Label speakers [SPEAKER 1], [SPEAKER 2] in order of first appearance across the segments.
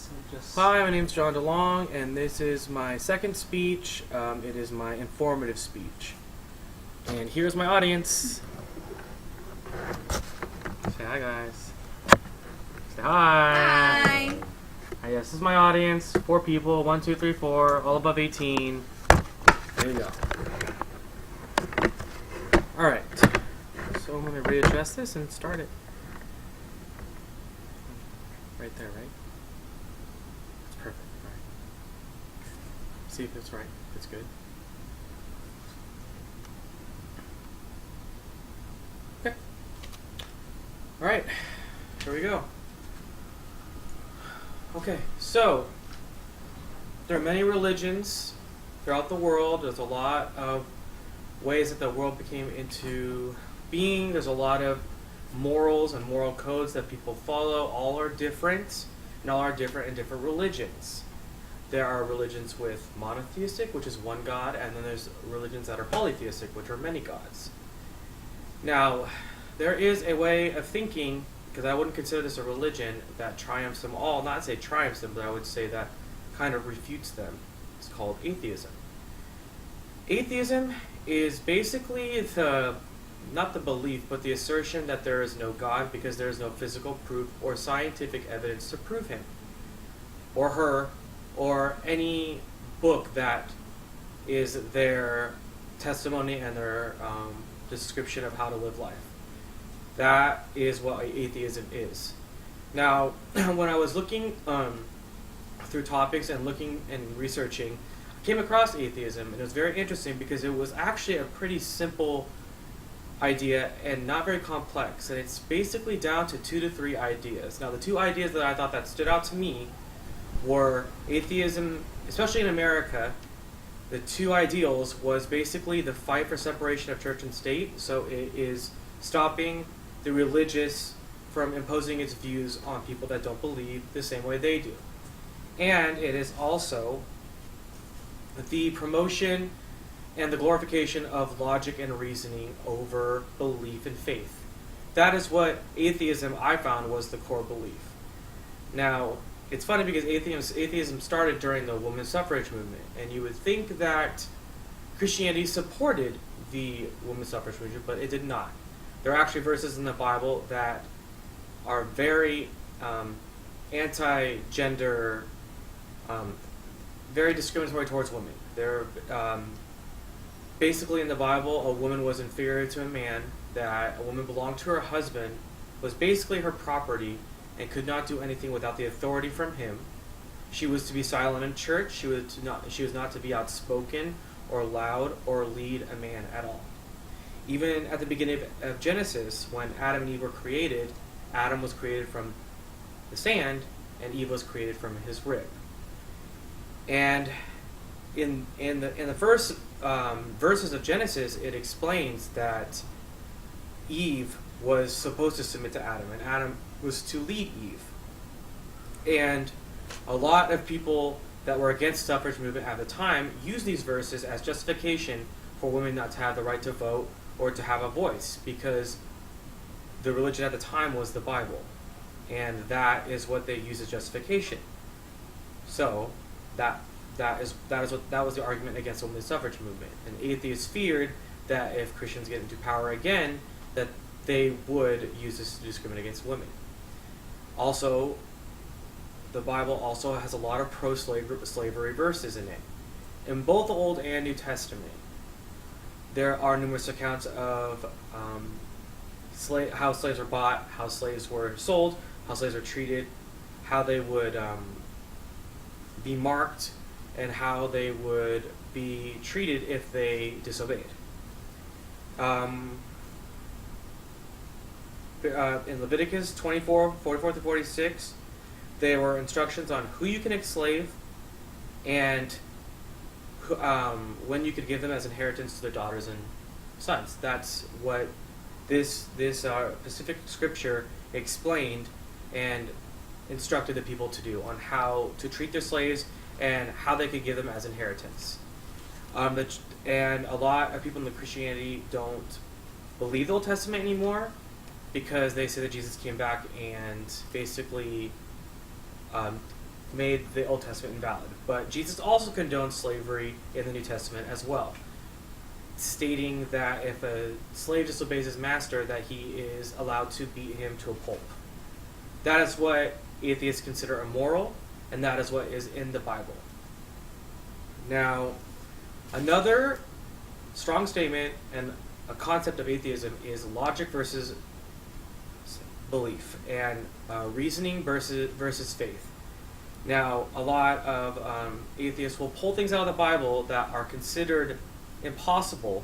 [SPEAKER 1] So just
[SPEAKER 2] Hi, my name's John DeLong, and this is my second speech. It is my informative speech. And here's my audience. Say hi, guys. Say hi.
[SPEAKER 3] Hi.
[SPEAKER 2] Hi, yes, this is my audience. 4 people. 1, 2, 3, 4. All above 18. There you go. Alright. So I'm going to readjust this and start it. Right there, right? It's perfect, right? See if it's right. If it's good. Okay. Alright. Here we go. Okay, so there are many religions throughout the world. There's a lot of ways that the world became into being. There's a lot of morals and moral codes that people follow. All are different, and all are different in different religions. There are religions with monotheistic, which is one god, and then there's religions that are polytheistic, which are many gods. Now, there is a way of thinking, because I wouldn't consider this a religion, that triumphs them all. Not say triumphs them, but I would say that kind of refutes them. It's called atheism. Atheism is basically not the belief, but the assertion that there is no God because there is no physical proof or scientific evidence to prove him or her or any book that is their testimony and their description of how to live life. That is what atheism is. Now, when I was looking through topics and looking and researching, I came across atheism, and it was very interesting because it was actually a pretty simple idea and not very complex, and it's basically down to 2 to 3 ideas. Now, the 2 ideas that I thought that stood out to me were atheism, especially in America. The 2 ideals was basically the fight for separation of church and state, so it is stopping the religious from imposing its views on people that don't believe the same way they do. And it is also the promotion and the glorification of logic and reasoning over belief and faith. That is what atheism, I found, was the core belief. Now, it's funny because atheism started during the women's suffrage movement, and you would think that Christianity supported the women's suffrage movement, but it did not. There are actually verses in the Bible that are very anti-gender, very discriminatory towards women. They're basically in the Bible, a woman was inferior to a man, that a woman belonged to her husband, was basically her property, and could not do anything without the authority from him. She was to be silent in church. She was not to be outspoken or loud or lead a man at all. Even at the beginning of Genesis, when Adam and Eve were created, Adam was created from the sand, and Eve was created from his rib. And in the first verses of Genesis, it explains that Eve was supposed to submit to Adam, and Adam was to lead Eve. And a lot of people that were against suffrage movement at the time used these verses as justification for women not to have the right to vote or to have a voice, because the religion at the time was the Bible, and that is what they used as justification. So that was the argument against the women's suffrage movement. And atheists feared that if Christians get into power again, that they would use this to discriminate against women. Also, the Bible also has a lot of pro-slavery verses in it. In both the Old and New Testament, there are numerous accounts of how slaves were bought, how slaves were sold, how slaves were treated, how they would be marked, and how they would be treated if they disobeyed. In Leviticus 24:44-46, there were instructions on who you can enslave and when you could give them as inheritance to their daughters and sons. That's what this specific scripture explained and instructed the people to do, on how to treat their slaves and how they could give them as inheritance. And a lot of people in the Christianity don't believe the Old Testament anymore because they say that Jesus came back and basically made the Old Testament invalid. But Jesus also condoned slavery in the New Testament as well, stating that if a slave disobeys his master, that he is allowed to beat him to a pulp. That is what atheists consider immoral, and that is what is in the Bible. Now, another strong statement and a concept of atheism is logic versus belief, and reasoning versus faith. Now, a lot of atheists will pull things out of the Bible that are considered impossible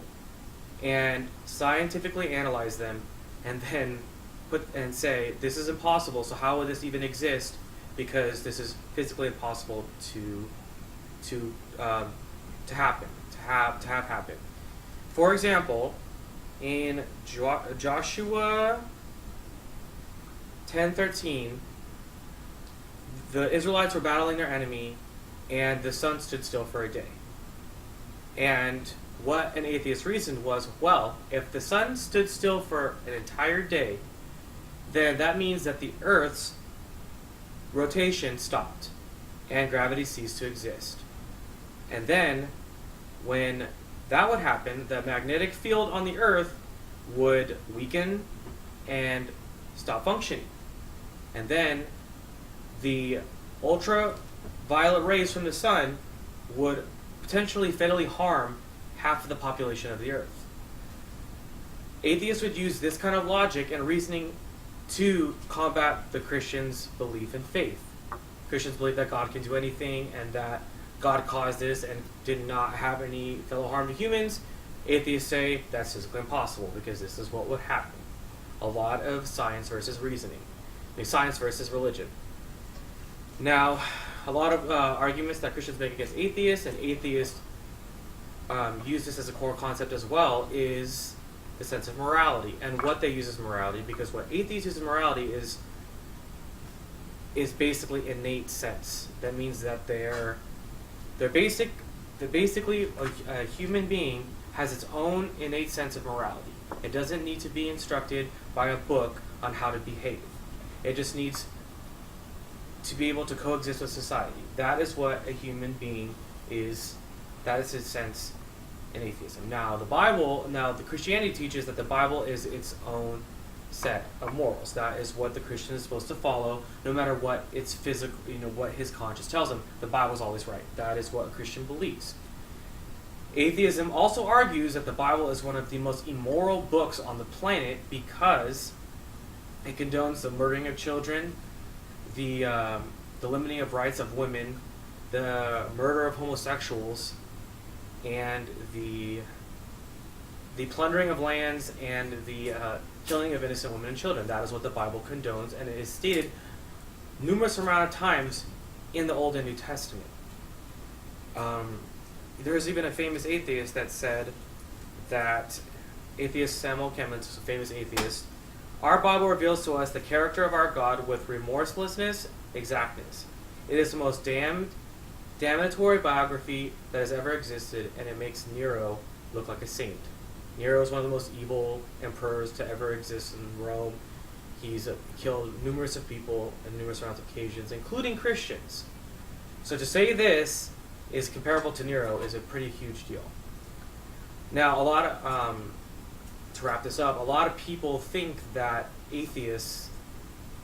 [SPEAKER 2] and scientifically analyze them, and then say this is impossible. So how would this even exist? Because this is physically impossible to happen, to have happen. For example, in Joshua 10:13, the Israelites were battling their enemy, and the sun stood still for a day. And what an atheist reasoned was, well, if the sun stood still for an entire day, then that means that the Earth's rotation stopped and gravity ceased to exist. And then, when that would happen, the magnetic field on the Earth would weaken and stop functioning. And then the ultraviolet rays from the sun would potentially fatally harm half of the population of the Earth. Atheists would use this kind of logic and reasoning to combat the Christians' belief in faith. Christians believe that God can do anything and that God caused this and did not have any fellow harm to humans. Atheists say that's physically impossible because this is what would happen. A lot of science versus reasoning. Science versus religion. Now, a lot of arguments that Christians make against atheists, and atheists use this as a core concept as well, is the sense of morality and what they use as morality, because what atheists use as morality is basically innate sense. That means that they're basically a human being has its own innate sense of morality. It doesn't need to be instructed by a book on how to behave. It just needs to be able to coexist with society. That is what a human being is. That is his sense in atheism. Now, the Christianity teaches that the Bible is its own set of morals. That is what the Christian is supposed to follow, no matter what its physical, what his conscience tells him. The Bible is always right. That is what a Christian believes. Atheism also argues that the Bible is one of the most immoral books on the planet because it condones the murdering of children, the limiting of rights of women, the murder of homosexuals, and the plundering of lands and the killing of innocent women and children. That is what the Bible condones, and it is stated numerous amount of times in the Old and New Testament. There's even a famous atheist that said that, atheist Samuel Clemens, a famous atheist, our Bible reveals to us the character of our God with remorselessness, exactness. It is the most damnatory biography that has ever existed, and it makes Nero look like a saint. Nero is one of the most evil emperors to ever exist in Rome. He's killed numerous of people on numerous amounts of occasions, including Christians. So to say this is comparable to Nero is a pretty huge deal. Now, to wrap this up, a lot of people think that atheists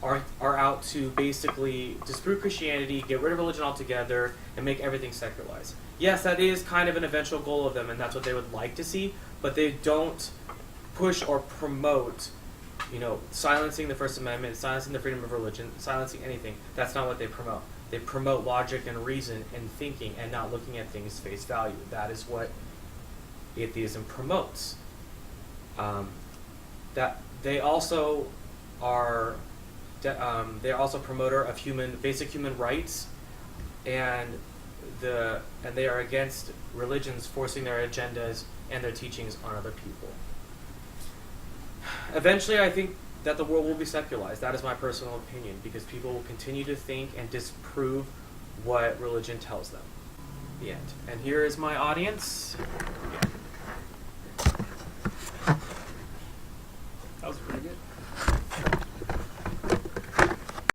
[SPEAKER 2] are out to basically disprove Christianity, get rid of religion altogether, and make everything secularized. Yes, that is kind of an eventual goal of them, and that's what they would like to see, but they don't push or promote, silencing the First Amendment, silencing the freedom of religion, silencing anything. That's not what they promote. They promote logic and reason and thinking and not looking at things face value. That is what atheism promotes. That they also are they're also a promoter of basic human rights, and they are against religions forcing their agendas and their teachings on other people. Eventually, I think that the world will be secularized. That is my personal opinion, because people will continue to think and disprove what religion tells them. The end. And here is my audience.